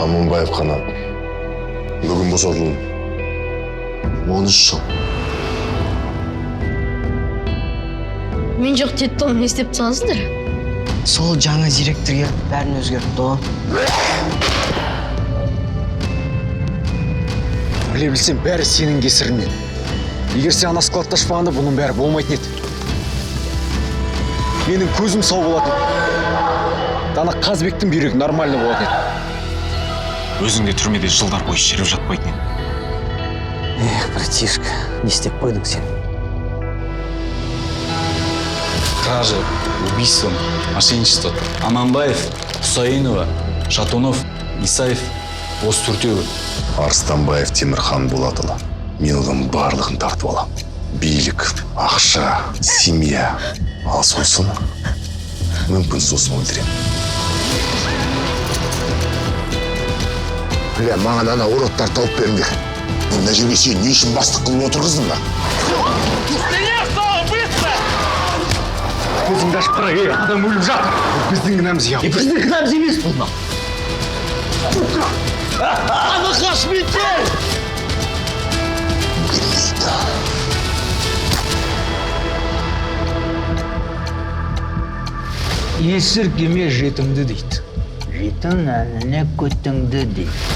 Аманбаев Қанат. Бүгін босатылдым. 13 жыл. Мен жоқ деді тұғын, не істеп тұрсаңыздар? Сол жаңа директорге бәрін өзгертті ғой. Біле білсем, бәрі сенің кесіріңнен. Егер сен ана складта ашпағанда бұның бәрі болмайтын еді. Менің көзім сау болатын еді. Дана Қазбектің бүйрегі нормальный болатын еді. Өзің де түрмеде жылдар бойы шіріп жатпайтын еді. Братишка, не істеп қойдың сен? Кража, убийство, мошенничество. Аманбаев, Хусаинова, Шатунов, Исаев, осы төртеуі. Арыстанбаев Темірхан Болатұлы. Мен оның барлығын тартып алам. Билік, ақша, семья. Ал сосын, мүмкін сосын өлтірем. Бля, маған ана уроттар тауып беріңдер. Мына жерге сен не үшін бастық қылып отырғыздың ба? Көзіңді ашып қара, адам өліп жатыр. Біздің кінәміз я. Біздің кінәміз емес бұл. Ана Хашметер! Келмейді. Есір кеме жетімді дейді. Жетім әніне көтіңді дейді.